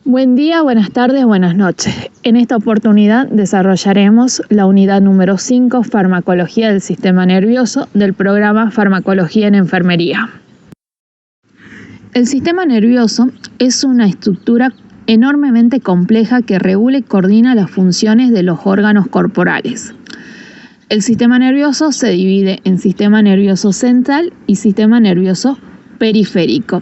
Buen día, buenas tardes, buenas noches. En esta oportunidad desarrollaremos la unidad número 5, Farmacología del Sistema Nervioso, del programa Farmacología en Enfermería. El sistema nervioso es una estructura enormemente compleja que regula y coordina las funciones de los órganos corporales. El sistema nervioso se divide en sistema nervioso central y sistema nervioso periférico.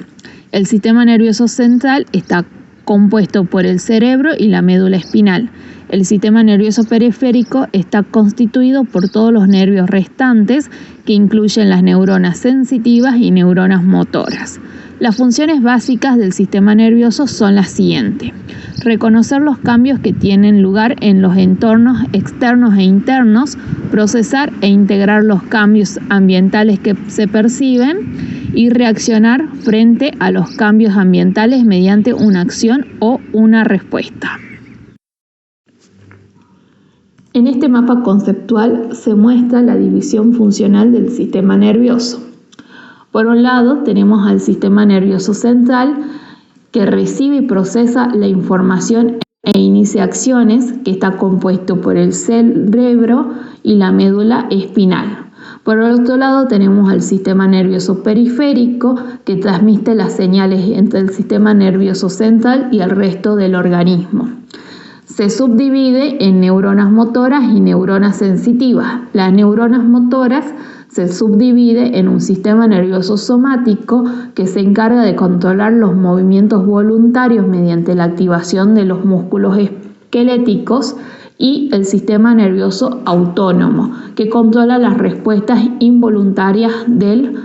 El sistema nervioso central está compuesto por el cerebro y la médula espinal. El sistema nervioso periférico está constituido por todos los nervios restantes, que incluyen las neuronas sensitivas y neuronas motoras. Las funciones básicas del sistema nervioso son las siguientes: reconocer los cambios que tienen lugar en los entornos externos e internos, procesar e integrar los cambios ambientales que se perciben y reaccionar frente a los cambios ambientales mediante una acción o una respuesta. En este mapa conceptual se muestra la división funcional del sistema nervioso. Por un lado tenemos al sistema nervioso central, que recibe y procesa la información e inicia acciones, que está compuesto por el cerebro y la médula espinal. Por otro lado tenemos al sistema nervioso periférico, que transmite las señales entre el sistema nervioso central y el resto del organismo. Se subdivide en neuronas motoras y neuronas sensitivas. Las neuronas motoras se subdivide en un sistema nervioso somático, que se encarga de controlar los movimientos voluntarios mediante la activación de los músculos esqueléticos, y el sistema nervioso autónomo, que controla las respuestas involuntarias del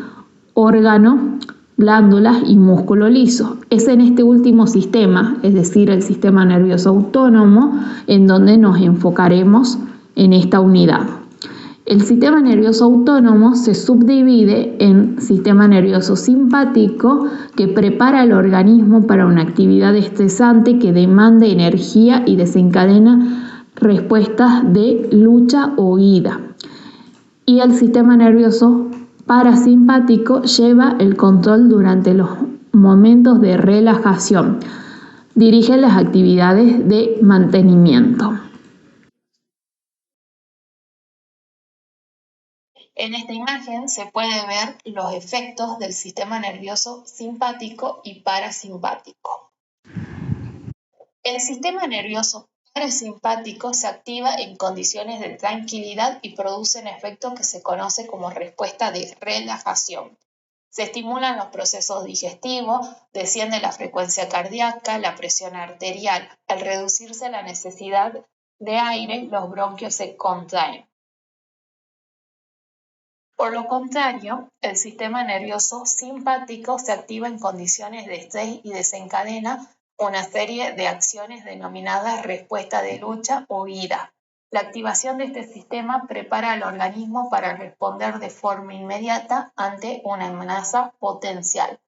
órgano, glándulas y músculo liso. Es en este último sistema, es decir, el sistema nervioso autónomo, en donde nos enfocaremos en esta unidad. El sistema nervioso autónomo se subdivide en sistema nervioso simpático, que prepara al organismo para una actividad estresante que demanda energía y desencadena respuestas de lucha o huida. Y el sistema nervioso parasimpático lleva el control durante los momentos de relajación. Dirige las actividades de mantenimiento. En esta imagen se puede ver los efectos del sistema nervioso simpático y parasimpático. El sistema nervioso parasimpático se activa en condiciones de tranquilidad y produce un efecto que se conoce como respuesta de relajación. Se estimulan los procesos digestivos, desciende la frecuencia cardíaca, la presión arterial. Al reducirse la necesidad de aire, los bronquios se contraen. Por lo contrario, el sistema nervioso simpático se activa en condiciones de estrés y desencadena una serie de acciones denominadas respuesta de lucha o huida. La activación de este sistema prepara al organismo para responder de forma inmediata ante una amenaza potencial.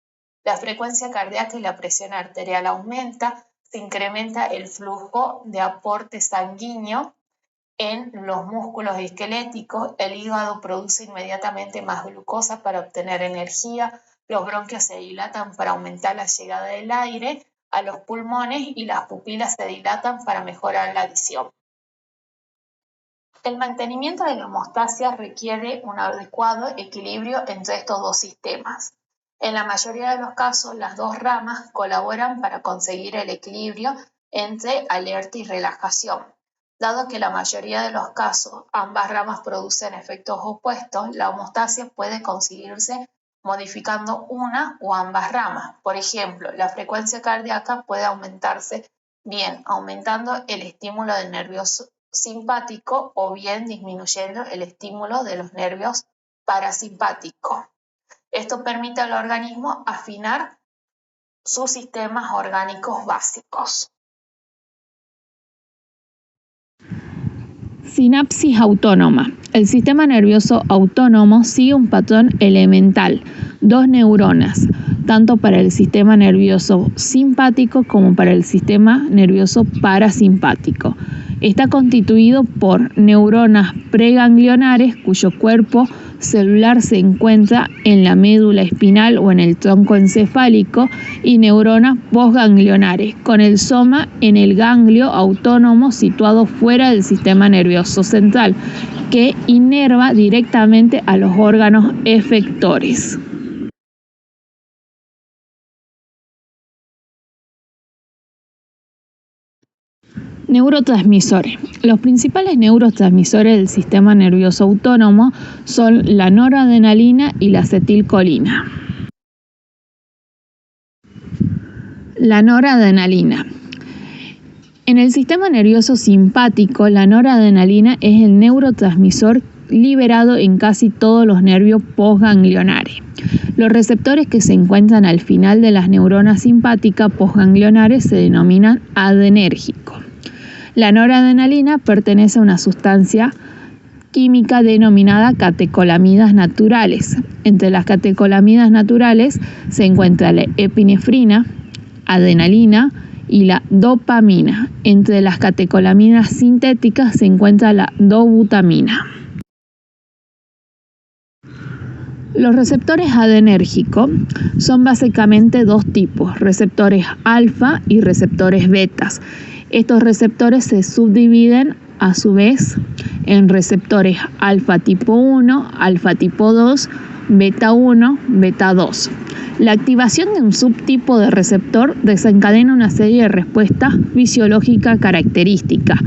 La frecuencia cardíaca y la presión arterial aumenta, se incrementa el flujo de aporte sanguíneo en los músculos esqueléticos, el hígado produce inmediatamente más glucosa para obtener energía, los bronquios se dilatan para aumentar la llegada del aire a los pulmones y las pupilas se dilatan para mejorar la visión. El mantenimiento de la homeostasia requiere un adecuado equilibrio entre estos dos sistemas. En la mayoría de los casos, las dos ramas colaboran para conseguir el equilibrio entre alerta y relajación. Dado que la mayoría de los casos ambas ramas producen efectos opuestos, la homeostasia puede conseguirse modificando una o ambas ramas. Por ejemplo, la frecuencia cardíaca puede aumentarse bien aumentando el estímulo del nervio simpático o bien disminuyendo el estímulo de los nervios parasimpáticos. Esto permite al organismo afinar sus sistemas orgánicos básicos. Sinapsis autónoma. El sistema nervioso autónomo sigue un patrón elemental, dos neuronas, tanto para el sistema nervioso simpático como para el sistema nervioso parasimpático. Está constituido por neuronas preganglionares cuyo cuerpo celular se encuentra en la médula espinal o en el tronco encefálico, y neuronas postganglionares con el soma en el ganglio autónomo situado fuera del sistema nervioso central, que inerva directamente a los órganos efectores. Neurotransmisores. Los principales neurotransmisores del sistema nervioso autónomo son la noradrenalina y la acetilcolina. La noradrenalina. En el sistema nervioso simpático, la noradrenalina es el neurotransmisor liberado en casi todos los nervios postganglionares. Los receptores que se encuentran al final de las neuronas simpáticas postganglionares se denominan adrenérgicos. La noradrenalina pertenece a una sustancia química denominada catecolamidas naturales. Entre las catecolamidas naturales se encuentra la epinefrina, adrenalina y la dopamina. Entre las catecolaminas sintéticas se encuentra la dobutamina. Los receptores adrenérgicos son básicamente dos tipos: receptores alfa y receptores betas. Estos receptores se subdividen a su vez en receptores alfa tipo 1, alfa tipo 2, beta 1, beta 2. La activación de un subtipo de receptor desencadena una serie de respuestas fisiológicas características.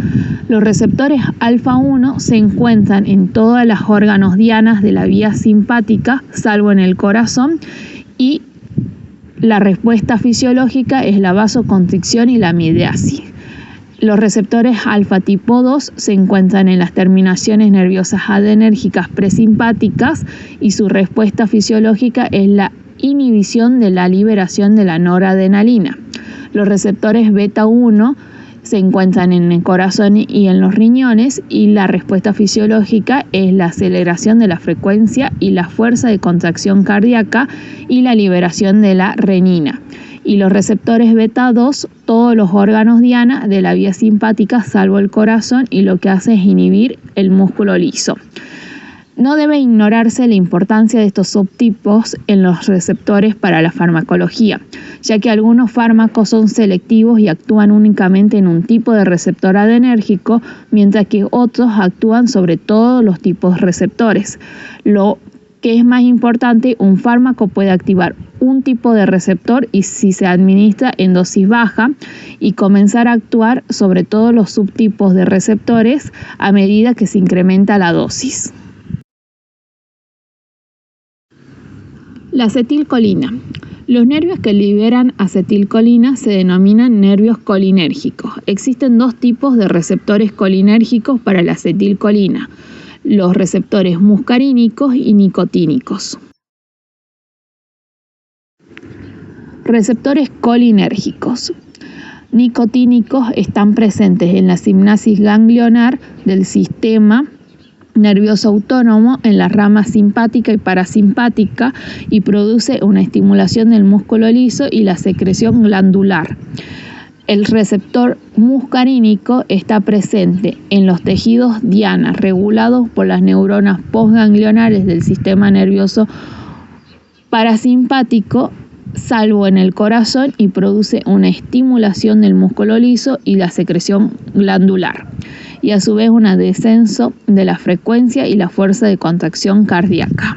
Los receptores alfa 1 se encuentran en todas las órganos dianas de la vía simpática, salvo en el corazón, y la respuesta fisiológica es la vasoconstricción y la midriasis. Los receptores alfa tipo 2 se encuentran en las terminaciones nerviosas adrenérgicas presimpáticas y su respuesta fisiológica es la inhibición de la liberación de la noradrenalina. Los receptores beta 1 se encuentran en el corazón y en los riñones, y la respuesta fisiológica es la aceleración de la frecuencia y la fuerza de contracción cardíaca y la liberación de la renina. Y los receptores beta 2, todos los órganos diana de la vía simpática salvo el corazón, y lo que hace es inhibir el músculo liso. No debe ignorarse la importancia de estos subtipos en los receptores para la farmacología, ya que algunos fármacos son selectivos y actúan únicamente en un tipo de receptor adrenérgico, mientras que otros actúan sobre todos los tipos de receptores. Lo que es más importante, un fármaco puede activar un tipo de receptor y si se administra en dosis baja, y comenzar a actuar sobre todos los subtipos de receptores a medida que se incrementa la dosis. La acetilcolina. Los nervios que liberan acetilcolina se denominan nervios colinérgicos. Existen dos tipos de receptores colinérgicos para la acetilcolina: los receptores muscarínicos y nicotínicos. Receptores colinérgicos. Nicotínicos están presentes en la sinapsis ganglionar del sistema nervioso autónomo en la rama simpática y parasimpática, y produce una estimulación del músculo liso y la secreción glandular. El receptor muscarínico está presente en los tejidos diana regulados por las neuronas postganglionares del sistema nervioso parasimpático, salvo en el corazón, y produce una estimulación del músculo liso y la secreción glandular, y a su vez un descenso de la frecuencia y la fuerza de contracción cardíaca.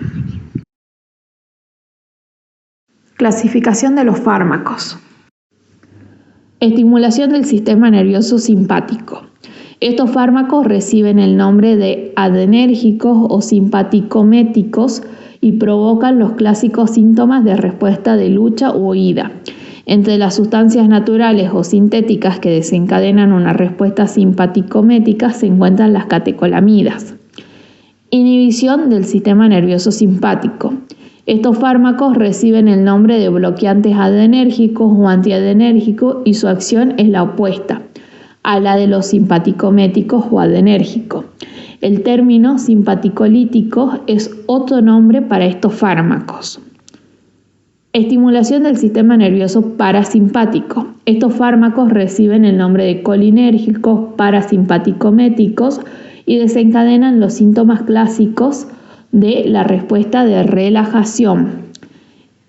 Clasificación de los fármacos. Estimulación del sistema nervioso simpático. Estos fármacos reciben el nombre de adrenérgicos o simpaticométicos y provocan los clásicos síntomas de respuesta de lucha u huida. Entre las sustancias naturales o sintéticas que desencadenan una respuesta simpaticomética se encuentran las catecolamidas. Inhibición del sistema nervioso simpático. Estos fármacos reciben el nombre de bloqueantes adrenérgicos o antiadrenérgicos, y su acción es la opuesta a la de los simpaticométicos o adrenérgicos. El término simpaticolítico es otro nombre para estos fármacos. Estimulación del sistema nervioso parasimpático. Estos fármacos reciben el nombre de colinérgicos, parasimpaticométicos y desencadenan los síntomas clásicos de la respuesta de relajación.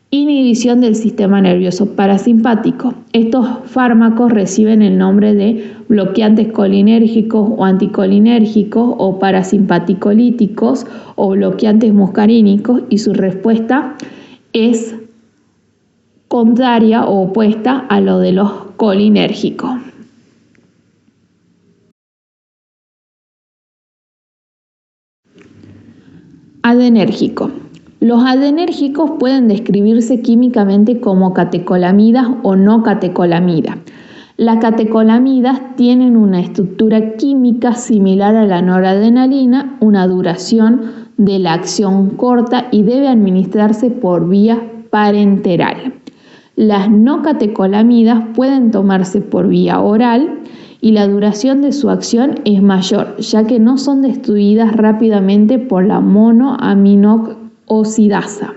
Inhibición del sistema nervioso parasimpático. Estos fármacos reciben el nombre de bloqueantes colinérgicos o anticolinérgicos o parasimpaticolíticos o bloqueantes muscarínicos y su respuesta es contraria o opuesta a lo de los colinérgicos. Adenérgico. Los adenérgicos pueden describirse químicamente como catecolamidas o no catecolamidas. Las catecolamidas tienen una estructura química similar a la noradrenalina, una duración de la acción corta y debe administrarse por vía parenteral. Las no catecolamidas pueden tomarse por vía oral y la duración de su acción es mayor, ya que no son destruidas rápidamente por la monoaminoxidasa.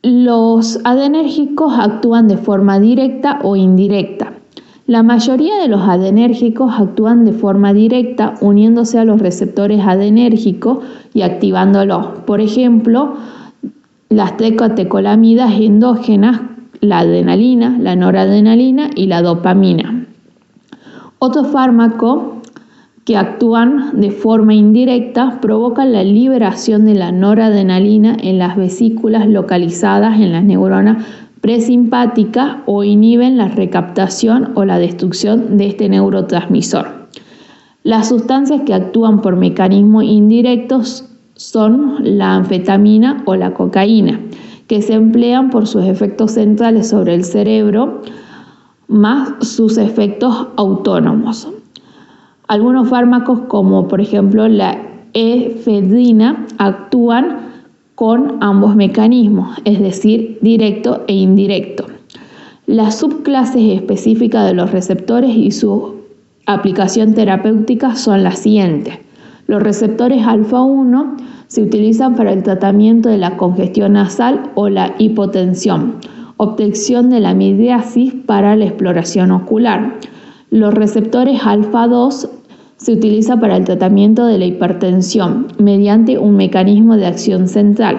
Los adenérgicos actúan de forma directa o indirecta. La mayoría de los adenérgicos actúan de forma directa uniéndose a los receptores adenérgicos y activándolos. Por ejemplo, las tres catecolamidas endógenas, la adrenalina, la noradrenalina y la dopamina. Otros fármacos que actúan de forma indirecta provocan la liberación de la noradrenalina en las vesículas localizadas en las neuronas presimpáticas o inhiben la recaptación o la destrucción de este neurotransmisor. Las sustancias que actúan por mecanismos indirectos son la anfetamina o la cocaína, que se emplean por sus efectos centrales sobre el cerebro más sus efectos autónomos. Algunos fármacos como por ejemplo la efedrina actúan con ambos mecanismos, es decir, directo e indirecto. Las subclases específicas de los receptores y su aplicación terapéutica son las siguientes. Los receptores alfa-1 se utilizan para el tratamiento de la congestión nasal o la hipotensión, obtención de la midriasis para la exploración ocular. Los receptores alfa-2 se utiliza para el tratamiento de la hipertensión mediante un mecanismo de acción central.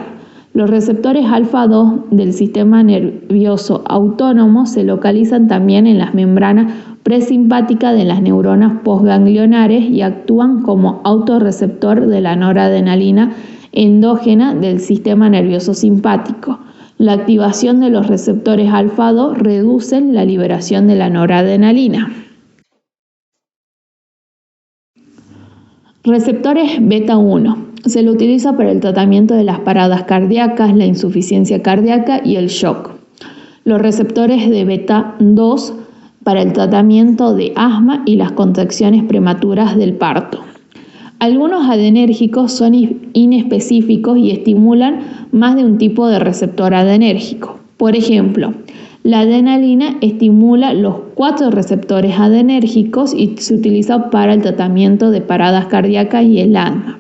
Los receptores alfa-2 del sistema nervioso autónomo se localizan también en las membranas presimpáticas de las neuronas postganglionares y actúan como autorreceptor de la noradrenalina endógena del sistema nervioso simpático. La activación de los receptores alfa-2 reduce la liberación de la noradrenalina. Receptores beta-1. Se lo utiliza para el tratamiento de las paradas cardíacas, la insuficiencia cardíaca y el shock. Los receptores de beta-2 para el tratamiento de asma y las contracciones prematuras del parto. Algunos adenérgicos son inespecíficos y estimulan más de un tipo de receptor adenérgico. Por ejemplo, la adrenalina estimula los 4 receptores adenérgicos y se utiliza para el tratamiento de paradas cardíacas y el asma.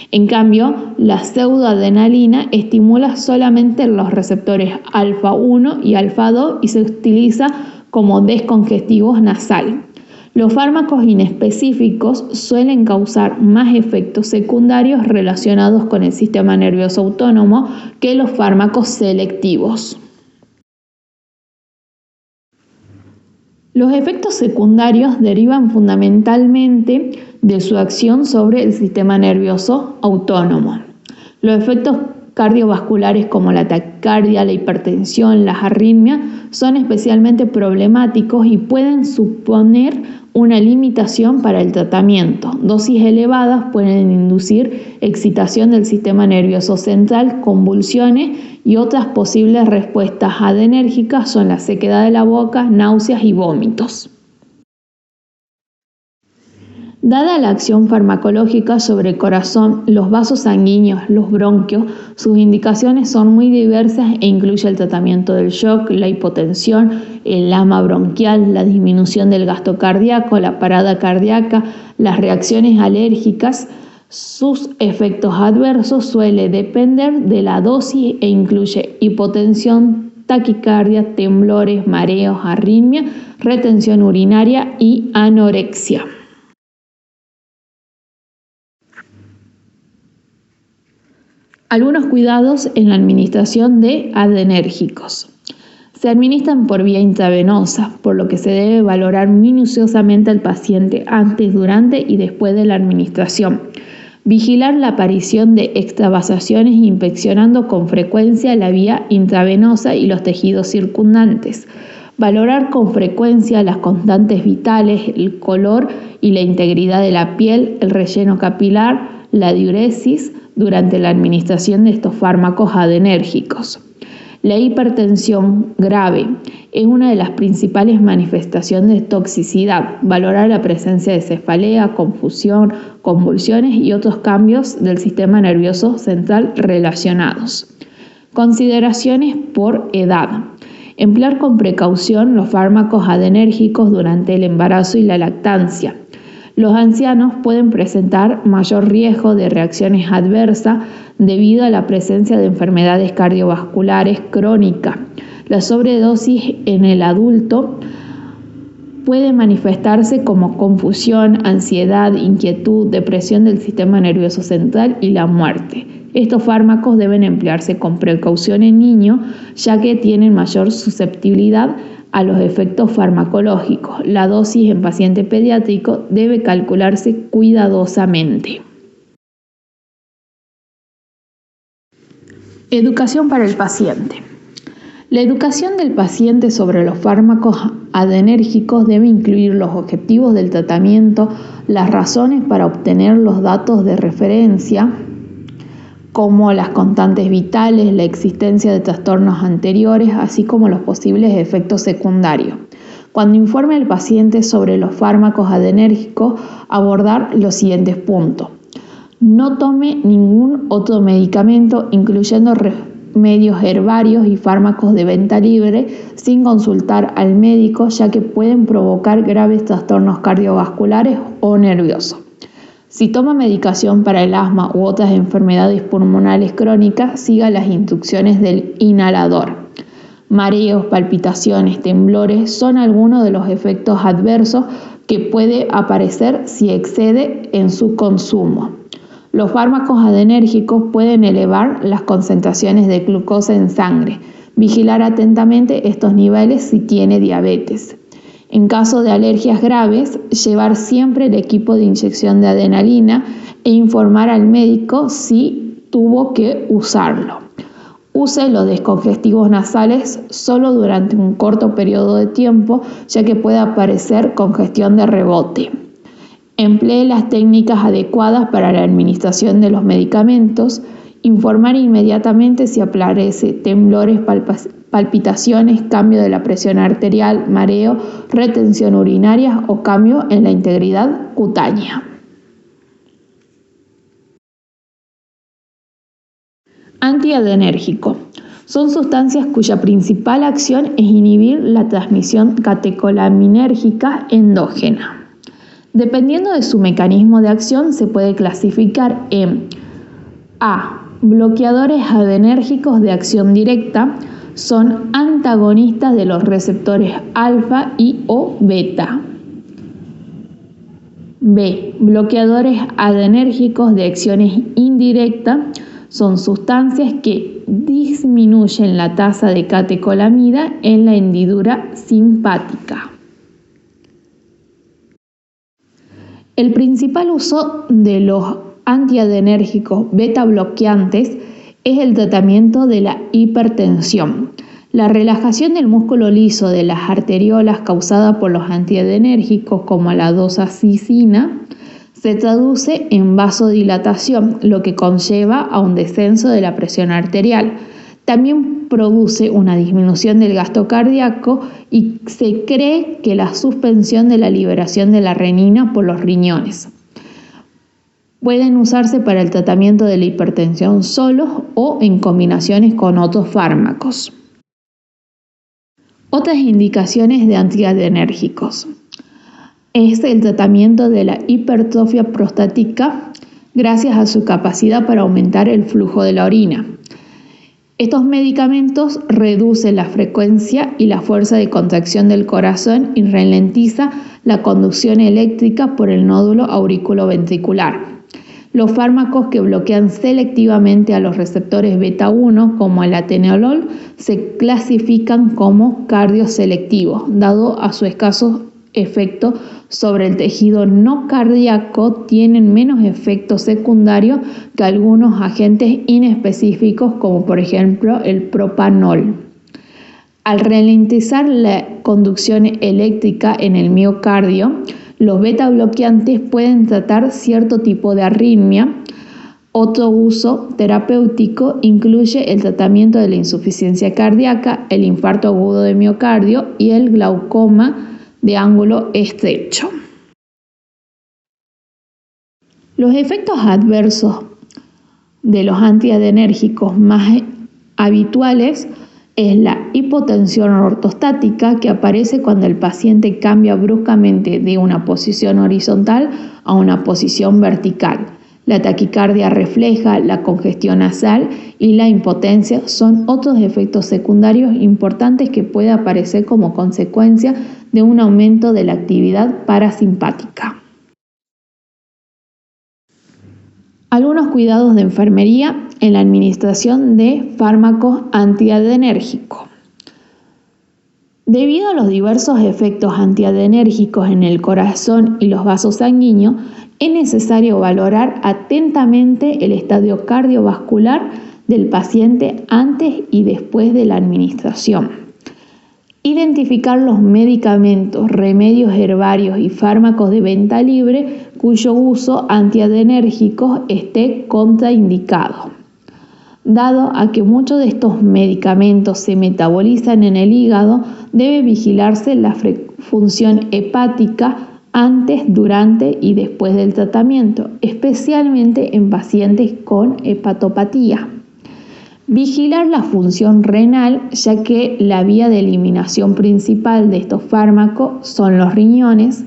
En cambio, la pseudoadrenalina estimula solamente los receptores alfa-1 y alfa-2 y se utiliza como descongestivos nasal. Los fármacos inespecíficos suelen causar más efectos secundarios relacionados con el sistema nervioso autónomo que los fármacos selectivos. Los efectos secundarios derivan fundamentalmente de su acción sobre el sistema nervioso autónomo. Los efectos cardiovasculares como la taquicardia, la hipertensión, las arritmias son especialmente problemáticos y pueden suponer una limitación para el tratamiento. Dosis elevadas pueden inducir excitación del sistema nervioso central, convulsiones y otras posibles respuestas adenérgicas son la sequedad de la boca, náuseas y vómitos. Dada la acción farmacológica sobre el corazón, los vasos sanguíneos, los bronquios, sus indicaciones son muy diversas e incluye el tratamiento del shock, la hipotensión, el asma bronquial, la disminución del gasto cardíaco, la parada cardíaca, las reacciones alérgicas. Sus efectos adversos suelen depender de la dosis e incluye hipotensión, taquicardia, temblores, mareos, arritmia, retención urinaria y anorexia. Algunos cuidados en la administración de adrenérgicos. Se administran por vía intravenosa, por lo que se debe valorar minuciosamente al paciente antes, durante y después de la administración. Vigilar la aparición de extravasaciones inspeccionando con frecuencia la vía intravenosa y los tejidos circundantes. Valorar con frecuencia las constantes vitales, el color y la integridad de la piel, el relleno capilar, la diuresis durante la administración de estos fármacos adrenérgicos. La hipertensión grave es una de las principales manifestaciones de toxicidad. Valorar la presencia de cefalea, confusión, convulsiones y otros cambios del sistema nervioso central relacionados. Consideraciones por edad. Emplear con precaución los fármacos adrenérgicos durante el embarazo y la lactancia. Los ancianos pueden presentar mayor riesgo de reacciones adversas debido a la presencia de enfermedades cardiovasculares crónicas. La sobredosis en el adulto puede manifestarse como confusión, ansiedad, inquietud, depresión del sistema nervioso central y la muerte. Estos fármacos deben emplearse con precaución en niños, ya que tienen mayor susceptibilidad a los efectos farmacológicos. La dosis en paciente pediátrico debe calcularse cuidadosamente. Educación para el paciente. La educación del paciente sobre los fármacos adrenérgicos debe incluir los objetivos del tratamiento, las razones para obtener los datos de referencia, como las constantes vitales, la existencia de trastornos anteriores, así como los posibles efectos secundarios. Cuando informe al paciente sobre los fármacos adrenérgicos, abordar los siguientes puntos. No tome ningún otro medicamento, incluyendo remedios herbarios y fármacos de venta libre, sin consultar al médico, ya que pueden provocar graves trastornos cardiovasculares o nerviosos. Si toma medicación para el asma u otras enfermedades pulmonares crónicas, siga las instrucciones del inhalador. Mareos, palpitaciones, temblores son algunos de los efectos adversos que puede aparecer si excede en su consumo. Los fármacos adrenérgicos pueden elevar las concentraciones de glucosa en sangre. Vigilar atentamente estos niveles si tiene diabetes. En caso de alergias graves, llevar siempre el equipo de inyección de adrenalina e informar al médico si tuvo que usarlo. Use los descongestivos nasales solo durante un corto periodo de tiempo, ya que puede aparecer congestión de rebote. Emplee las técnicas adecuadas para la administración de los medicamentos. Informar inmediatamente si aparece temblores, palpitaciones, cambio de la presión arterial, mareo, retención urinaria o cambio en la integridad cutánea. Antiadrenérgico. Son sustancias cuya principal acción es inhibir la transmisión catecolaminérgica endógena. Dependiendo de su mecanismo de acción, se puede clasificar en A. Bloqueadores adrenérgicos de acción directa. Son antagonistas de los receptores alfa y o beta. B. Bloqueadores adrenérgicos de acciones indirectas. Son sustancias que disminuyen la tasa de catecolamina en la hendidura simpática. El principal uso de los antiadrenérgicos beta bloqueantes es el tratamiento de la hipertensión. La relajación del músculo liso de las arteriolas causada por los antiadrenérgicos como la doxacitina se traduce en vasodilatación, lo que conlleva a un descenso de la presión arterial. También produce una disminución del gasto cardíaco y se cree que la suspensión de la liberación de la renina por los riñones. Pueden usarse para el tratamiento de la hipertensión solos o en combinaciones con otros fármacos. Otras indicaciones de antiadrenérgicos es el tratamiento de la hipertrofia prostática, gracias a su capacidad para aumentar el flujo de la orina. Estos medicamentos reducen la frecuencia y la fuerza de contracción del corazón y ralentiza la conducción eléctrica por el nódulo auriculoventricular. Los fármacos que bloquean selectivamente a los receptores beta 1, como el atenolol, se clasifican como cardioselectivos, dado a su escaso efecto sobre el tejido no cardíaco. Tienen menos efectos secundarios que algunos agentes inespecíficos, como por ejemplo el propanol. Al ralentizar la conducción eléctrica en el miocardio, los beta bloqueantes pueden tratar cierto tipo de arritmia. Otro uso terapéutico incluye el tratamiento de la insuficiencia cardíaca, el infarto agudo de miocardio y el glaucoma de ángulo estrecho. Los efectos adversos de los antiadrenérgicos más habituales es la hipotensión ortostática, que aparece cuando el paciente cambia bruscamente de una posición horizontal a una posición vertical. La taquicardia refleja, la congestión nasal y la impotencia son otros efectos secundarios importantes que puede aparecer como consecuencia de un aumento de la actividad parasimpática. Algunos cuidados de enfermería en la administración de fármacos antiadrenérgicos. Debido a los diversos efectos antiadrenérgicos en el corazón y los vasos sanguíneos, es necesario valorar atentamente el estadio cardiovascular del paciente antes y después de la administración. Identificar los medicamentos, remedios herbarios y fármacos de venta libre cuyo uso antiadrenérgico esté contraindicado. Dado a que muchos de estos medicamentos se metabolizan en el hígado, debe vigilarse la función hepática antes, durante y después del tratamiento, especialmente en pacientes con hepatopatía. Vigilar la función renal, ya que la vía de eliminación principal de estos fármacos son los riñones.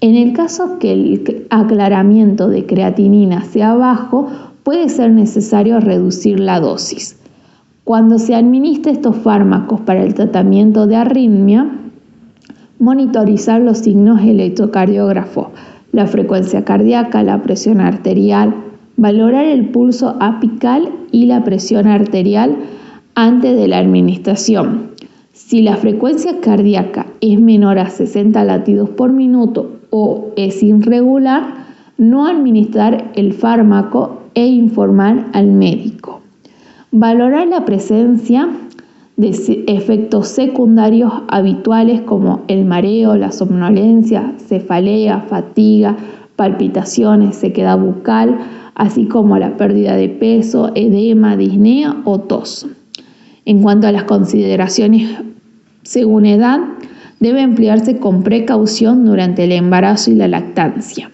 En el caso que el aclaramiento de creatinina sea bajo, puede ser necesario reducir la dosis. Cuando se administra estos fármacos para el tratamiento de arritmia, monitorizar los signos electrocardiógrafos, la frecuencia cardíaca, la presión arterial, valorar el pulso apical y la presión arterial antes de la administración. Si la frecuencia cardíaca es menor a 60 latidos por minuto o es irregular, no administrar el fármaco e informar al médico. Valorar la presencia de efectos secundarios habituales como el mareo, la somnolencia, cefalea, fatiga, palpitaciones, sequedad bucal, así como la pérdida de peso, edema, disnea o tos. En cuanto a las consideraciones según edad, debe emplearse con precaución durante el embarazo y la lactancia.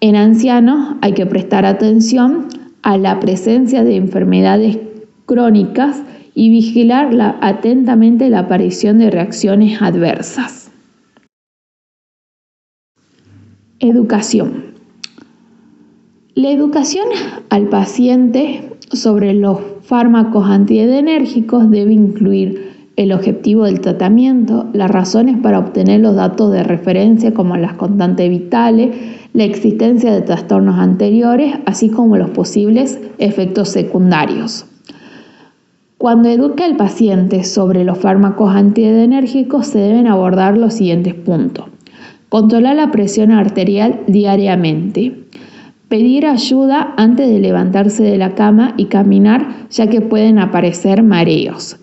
En ancianos hay que prestar atención a la presencia de enfermedades crónicas y vigilar atentamente la aparición de reacciones adversas. Educación. La educación al paciente sobre los fármacos antiadrenérgicos debe incluir el objetivo del tratamiento, las razones para obtener los datos de referencia como las constantes vitales, la existencia de trastornos anteriores, así como los posibles efectos secundarios. Cuando educa al paciente sobre los fármacos antiadrenérgicos, se deben abordar los siguientes puntos. Controlar la presión arterial diariamente. Pedir ayuda antes de levantarse de la cama y caminar, ya que pueden aparecer mareos.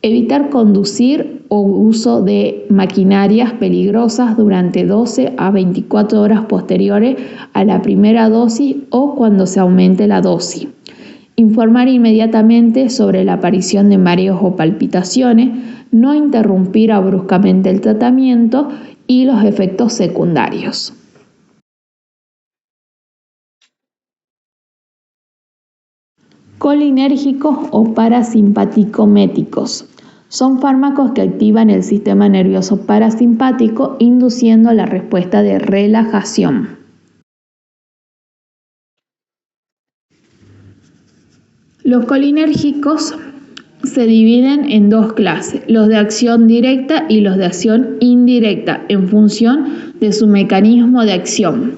Evitar conducir o uso de maquinarias peligrosas durante 12 a 24 horas posteriores a la primera dosis o cuando se aumente la dosis. Informar inmediatamente sobre la aparición de mareos o palpitaciones, no interrumpir bruscamente el tratamiento y los efectos secundarios. Colinérgicos o parasimpaticométicos. Son fármacos que activan el sistema nervioso parasimpático, induciendo la respuesta de relajación. Los colinérgicos se dividen en dos clases, los de acción directa y los de acción indirecta, en función de su mecanismo de acción.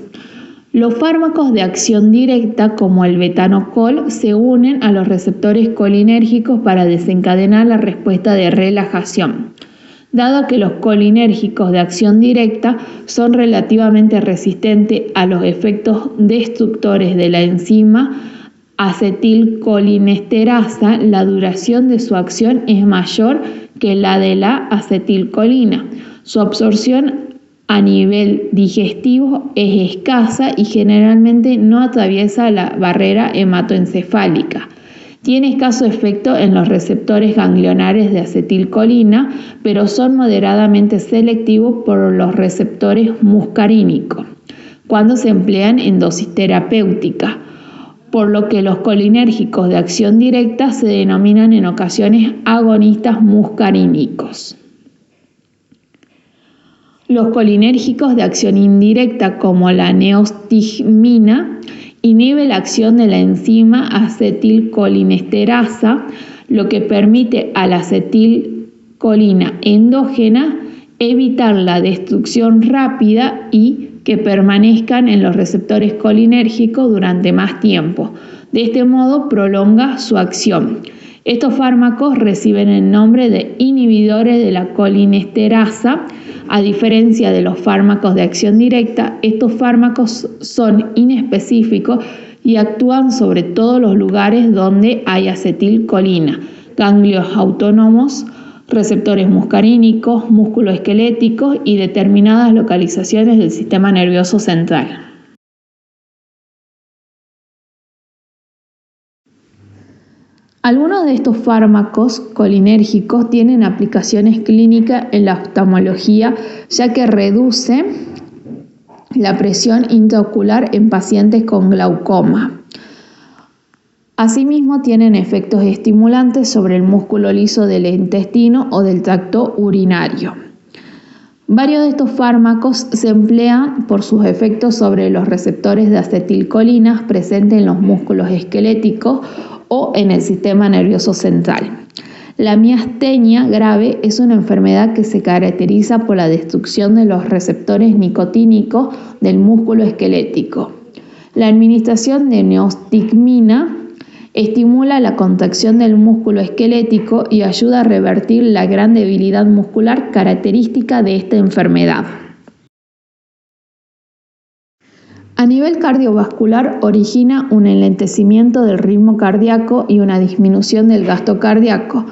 Los fármacos de acción directa, como el betanocol, se unen a los receptores colinérgicos para desencadenar la respuesta de relajación. Dado que los colinérgicos de acción directa son relativamente resistentes a los efectos destructores de la enzima acetilcolinesterasa, la duración de su acción es mayor que la de la acetilcolina. Su absorción a nivel digestivo es escasa y generalmente no atraviesa la barrera hematoencefálica. Tiene escaso efecto en los receptores ganglionares de acetilcolina, pero son moderadamente selectivos por los receptores muscarínicos cuando se emplean en dosis terapéutica, por lo que los colinérgicos de acción directa se denominan en ocasiones agonistas muscarínicos. Los colinérgicos de acción indirecta, como la neostigmina, inhibe la acción de la enzima acetilcolinesterasa, lo que permite a la acetilcolina endógena evitar la destrucción rápida y que permanezcan en los receptores colinérgicos durante más tiempo. De este modo prolonga su acción. Estos fármacos reciben el nombre de inhibidores de la colinesterasa. A diferencia de los fármacos de acción directa, estos fármacos son inespecíficos y actúan sobre todos los lugares donde hay acetilcolina, ganglios autónomos, receptores muscarínicos, músculos esqueléticos y determinadas localizaciones del sistema nervioso central. Algunos de estos fármacos colinérgicos tienen aplicaciones clínicas en la oftalmología, ya que reduce la presión intraocular en pacientes con glaucoma. Asimismo, tienen efectos estimulantes sobre el músculo liso del intestino o del tracto urinario. Varios de estos fármacos se emplean por sus efectos sobre los receptores de acetilcolinas presentes en los músculos esqueléticos o en el sistema nervioso central. La miastenia grave es una enfermedad que se caracteriza por la destrucción de los receptores nicotínicos del músculo esquelético. La administración de neostigmina estimula la contracción del músculo esquelético y ayuda a revertir la gran debilidad muscular característica de esta enfermedad. A nivel cardiovascular, origina un enlentecimiento del ritmo cardíaco y una disminución del gasto cardíaco,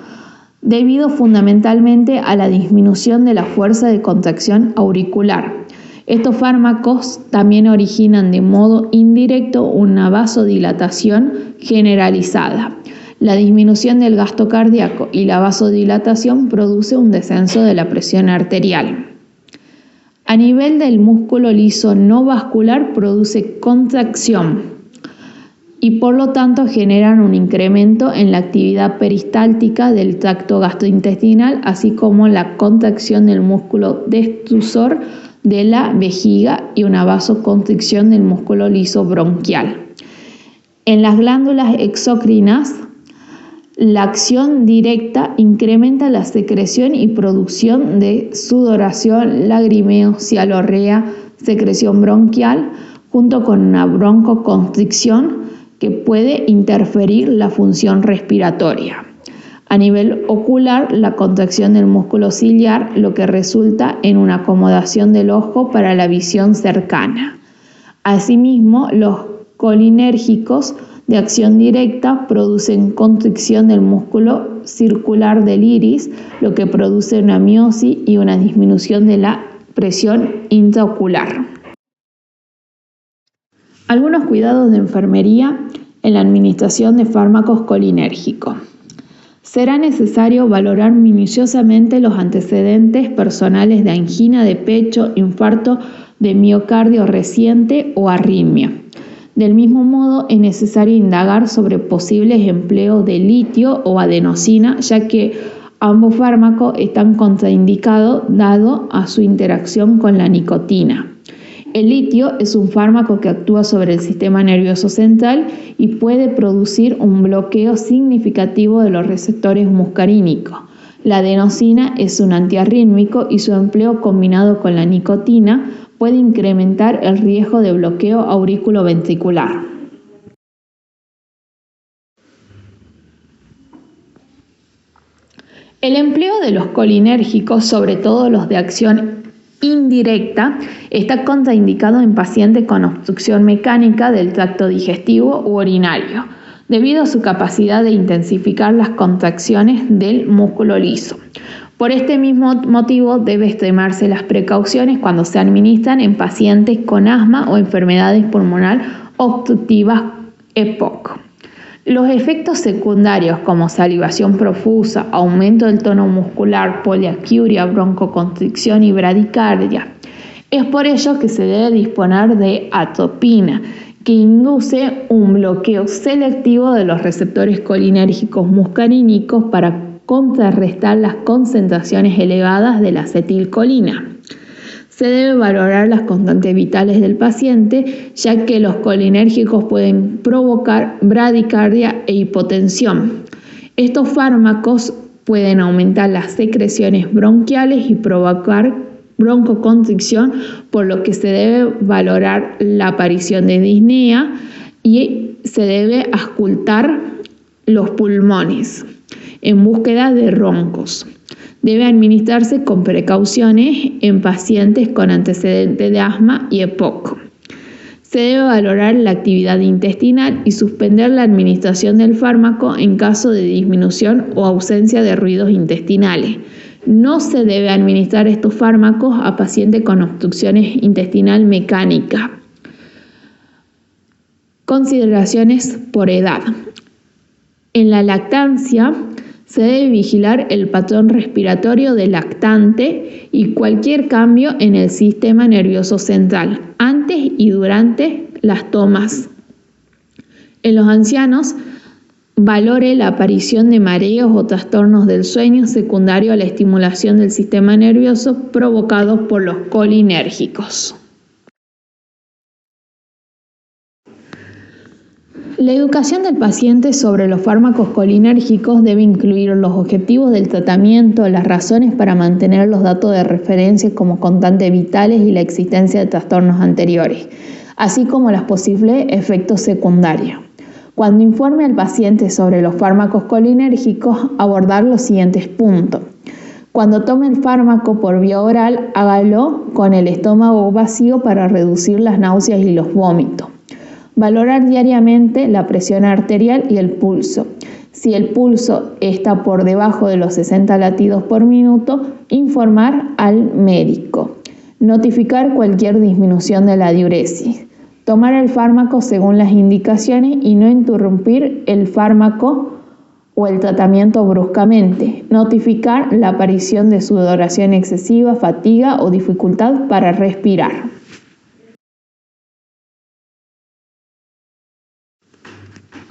debido fundamentalmente a la disminución de la fuerza de contracción auricular. Estos fármacos también originan de modo indirecto una vasodilatación generalizada. La disminución del gasto cardíaco y la vasodilatación produce un descenso de la presión arterial. A nivel del músculo liso no vascular produce contracción y por lo tanto generan un incremento en la actividad peristáltica del tracto gastrointestinal, así como la contracción del músculo destrusor de la vejiga y una vasoconstricción del músculo liso bronquial. En las glándulas exócrinas, la acción directa incrementa la secreción y producción de sudoración, lagrimeo, cialorrea, secreción bronquial, junto con una broncoconstricción que puede interferir la función respiratoria. A nivel ocular, la contracción del músculo ciliar, lo que resulta en una acomodación del ojo para la visión cercana. Asimismo, los colinérgicos de acción directa producen constricción del músculo circular del iris, lo que produce una miosis y una disminución de la presión intraocular. Algunos cuidados de enfermería en la administración de fármacos colinérgicos. Será necesario valorar minuciosamente los antecedentes personales de angina de pecho, infarto de miocardio reciente o arritmia. Del mismo modo, es necesario indagar sobre posibles empleos de litio o adenosina, ya que ambos fármacos están contraindicados dado a su interacción con la nicotina. El litio es un fármaco que actúa sobre el sistema nervioso central y puede producir un bloqueo significativo de los receptores muscarínicos. La adenosina es un antiarrítmico y su empleo combinado con la nicotina puede incrementar el riesgo de bloqueo auriculoventricular. El empleo de los colinérgicos, sobre todo los de acción indirecta, está contraindicado en pacientes con obstrucción mecánica del tracto digestivo u urinario, debido a su capacidad de intensificar las contracciones del músculo liso. Por este mismo motivo, debe extremarse las precauciones cuando se administran en pacientes con asma o enfermedades pulmonar obstructivas EPOC. Los efectos secundarios como salivación profusa, aumento del tono muscular, poliaquiuria, broncoconstricción y bradicardia. Es por ello que se debe disponer de atropina, que induce un bloqueo selectivo de los receptores colinérgicos muscarínicos para contrarrestar las concentraciones elevadas de la acetilcolina. Se debe valorar las constantes vitales del paciente, ya que los colinérgicos pueden provocar bradicardia e hipotensión. Estos fármacos pueden aumentar las secreciones bronquiales y provocar broncoconstricción, por lo que se debe valorar la aparición de disnea y se debe auscultar los pulmones en búsqueda de roncos. Debe administrarse con precauciones en pacientes con antecedentes de asma y EPOC. Se debe valorar la actividad intestinal y suspender la administración del fármaco en caso de disminución o ausencia de ruidos intestinales. No se debe administrar estos fármacos a pacientes con obstrucciones intestinal mecánica. Consideraciones por edad. En la lactancia, se debe vigilar el patrón respiratorio del lactante y cualquier cambio en el sistema nervioso central antes y durante las tomas. En los ancianos, valore la aparición de mareos o trastornos del sueño secundario a la estimulación del sistema nervioso provocados por los colinérgicos. La educación del paciente sobre los fármacos colinérgicos debe incluir los objetivos del tratamiento, las razones para mantener los datos de referencia como constantes vitales y la existencia de trastornos anteriores, así como los posibles efectos secundarios. Cuando informe al paciente sobre los fármacos colinérgicos, abordar los siguientes puntos. Cuando tome el fármaco por vía oral, hágalo con el estómago vacío para reducir las náuseas y los vómitos. Valorar diariamente la presión arterial y el pulso. Si el pulso está por debajo de los 60 latidos por minuto, informar al médico. Notificar cualquier disminución de la diuresis. Tomar el fármaco según las indicaciones y no interrumpir el fármaco o el tratamiento bruscamente. Notificar la aparición de sudoración excesiva, fatiga o dificultad para respirar.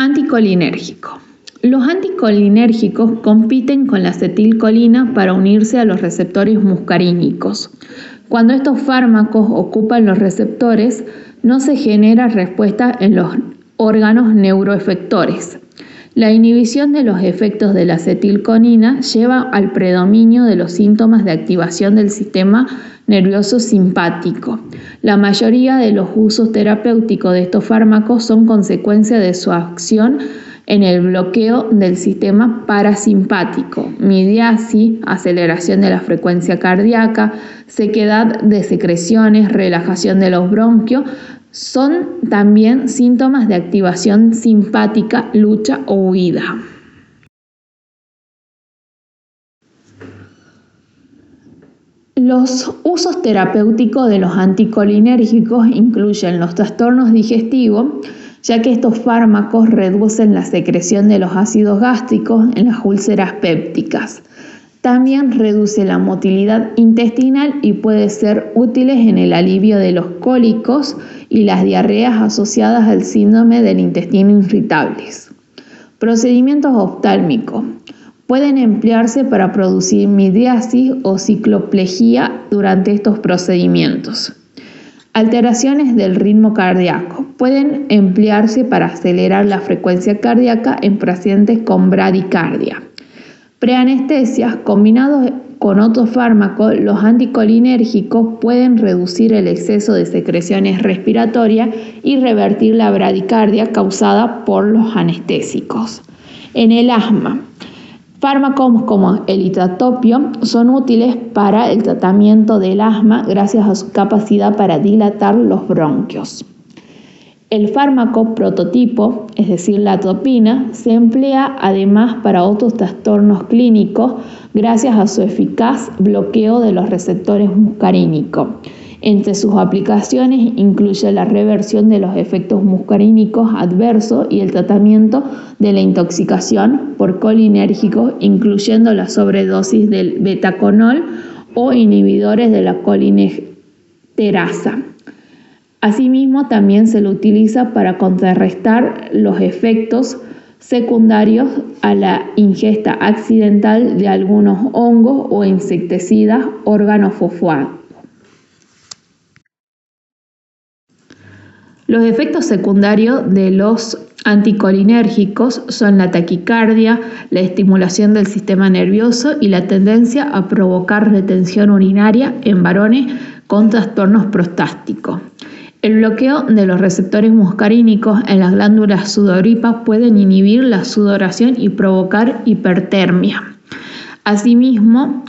Anticolinérgico. Los anticolinérgicos compiten con la acetilcolina para unirse a los receptores muscarínicos. Cuando estos fármacos ocupan los receptores, no se genera respuesta en los órganos neuroefectores. La inhibición de los efectos de la acetilcolina lleva al predominio de los síntomas de activación del sistema nervioso simpático. La mayoría de los usos terapéuticos de estos fármacos son consecuencia de su acción en el bloqueo del sistema parasimpático, midiasis, aceleración de la frecuencia cardíaca, sequedad de secreciones, relajación de los bronquios. Son también síntomas de activación simpática, lucha o huida. Los usos terapéuticos de los anticolinérgicos incluyen los trastornos digestivos, ya que estos fármacos reducen la secreción de los ácidos gástricos en las úlceras pépticas. También reduce la motilidad intestinal y puede ser útiles en el alivio de los cólicos y las diarreas asociadas al síndrome del intestino irritable. Procedimientos oftálmicos. Pueden emplearse para producir midriasis o cicloplejía durante estos procedimientos. Alteraciones del ritmo cardíaco. Pueden emplearse para acelerar la frecuencia cardíaca en pacientes con bradicardia. Preanestesias combinados con otros fármacos, los anticolinérgicos pueden reducir el exceso de secreciones respiratorias y revertir la bradicardia causada por los anestésicos. En el asma, fármacos como el idratopio son útiles para el tratamiento del asma gracias a su capacidad para dilatar los bronquios. El fármaco prototipo, es decir, la atropina, se emplea además para otros trastornos clínicos gracias a su eficaz bloqueo de los receptores muscarínicos. Entre sus aplicaciones incluye la reversión de los efectos muscarínicos adversos y el tratamiento de la intoxicación por colinérgicos, incluyendo la sobredosis del betaconol o inhibidores de la colinesterasa. Asimismo, también se lo utiliza para contrarrestar los efectos secundarios a la ingesta accidental de algunos hongos o insecticidas organofosfatos. Los efectos secundarios de los anticolinérgicos son la taquicardia, la estimulación del sistema nervioso y la tendencia a provocar retención urinaria en varones con trastornos prostáticos. El bloqueo de los receptores muscarínicos en las glándulas sudoríparas pueden inhibir la sudoración y provocar hipertermia. Asimismo,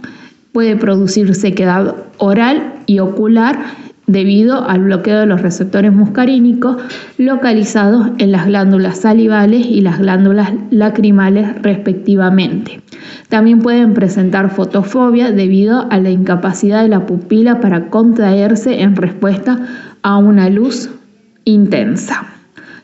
puede producir sequedad oral y ocular debido al bloqueo de los receptores muscarínicos localizados en las glándulas salivales y las glándulas lacrimales respectivamente. También pueden presentar fotofobia debido a la incapacidad de la pupila para contraerse en respuesta a una luz intensa.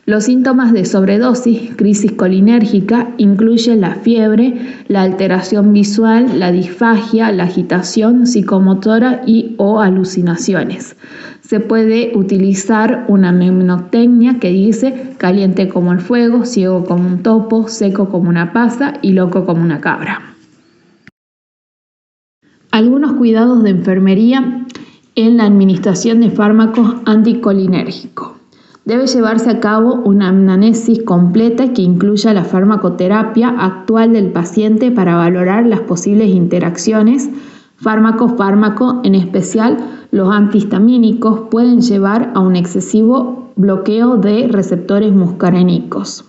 Los síntomas de sobredosis, crisis colinérgica, incluyen la fiebre, la alteración visual, la disfagia, la agitación psicomotora o alucinaciones. Se puede utilizar una mnemotecnia que dice caliente como el fuego, ciego como un topo, seco como una pasa y loco como una cabra. Algunos cuidados de enfermería en la administración de fármacos anticolinérgicos. Debe llevarse a cabo una anamnesis completa que incluya la farmacoterapia actual del paciente para valorar las posibles interacciones fármaco-fármaco, en especial los antihistamínicos, pueden llevar a un excesivo bloqueo de receptores muscarínicos.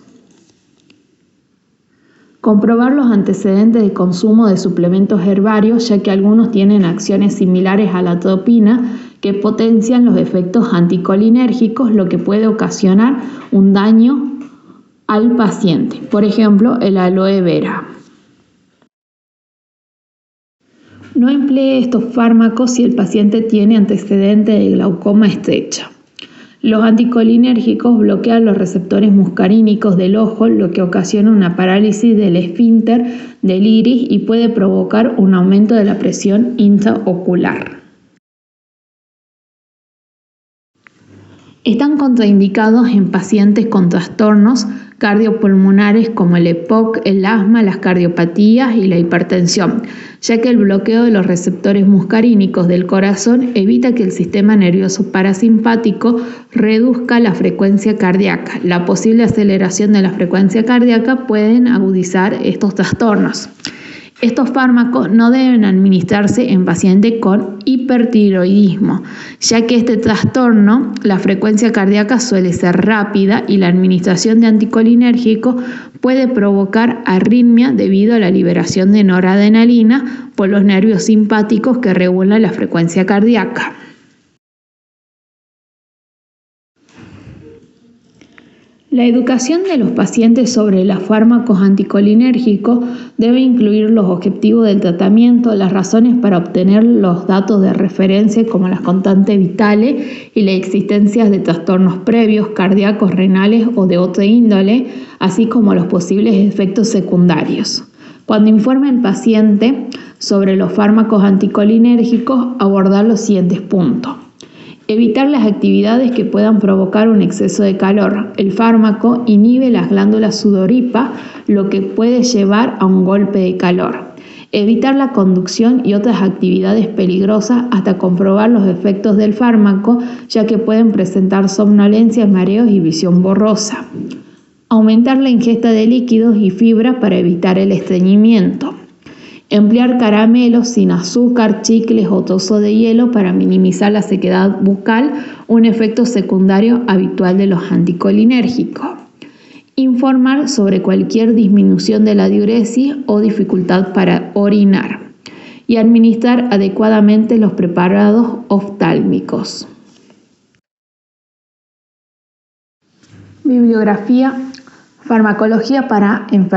Comprobar los antecedentes de consumo de suplementos herbarios, ya que algunos tienen acciones similares a la atropina que potencian los efectos anticolinérgicos, lo que puede ocasionar un daño al paciente. Por ejemplo, el aloe vera. No emplee estos fármacos si el paciente tiene antecedentes de glaucoma estrecha. Los anticolinérgicos bloquean los receptores muscarínicos del ojo, lo que ocasiona una parálisis del esfínter del iris y puede provocar un aumento de la presión intraocular. Están contraindicados en pacientes con trastornos cardiopulmonares como el EPOC, el asma, las cardiopatías y la hipertensión, ya que el bloqueo de los receptores muscarínicos del corazón evita que el sistema nervioso parasimpático reduzca la frecuencia cardíaca. La posible aceleración de la frecuencia cardíaca pueden agudizar estos trastornos. Estos fármacos no deben administrarse en pacientes con hipertiroidismo, ya que este trastorno, la frecuencia cardíaca suele ser rápida y la administración de anticolinérgicos puede provocar arritmia debido a la liberación de noradrenalina por los nervios simpáticos que regulan la frecuencia cardíaca. La educación de los pacientes sobre los fármacos anticolinérgicos debe incluir los objetivos del tratamiento, las razones para obtener los datos de referencia como las constantes vitales y la existencia de trastornos previos, cardíacos, renales o de otra índole, así como los posibles efectos secundarios. Cuando informe al paciente sobre los fármacos anticolinérgicos, abordar los siguientes puntos. Evitar las actividades que puedan provocar un exceso de calor. El fármaco inhibe las glándulas sudoríparas, lo que puede llevar a un golpe de calor. Evitar la conducción y otras actividades peligrosas hasta comprobar los efectos del fármaco, ya que pueden presentar somnolencia, mareos y visión borrosa. Aumentar la ingesta de líquidos y fibra para evitar el estreñimiento. Emplear caramelos sin azúcar, chicles o trozo de hielo para minimizar la sequedad bucal, un efecto secundario habitual de los anticolinérgicos. Informar sobre cualquier disminución de la diuresis o dificultad para orinar. Y administrar adecuadamente los preparados oftálmicos. Bibliografía: Farmacología para enfermedades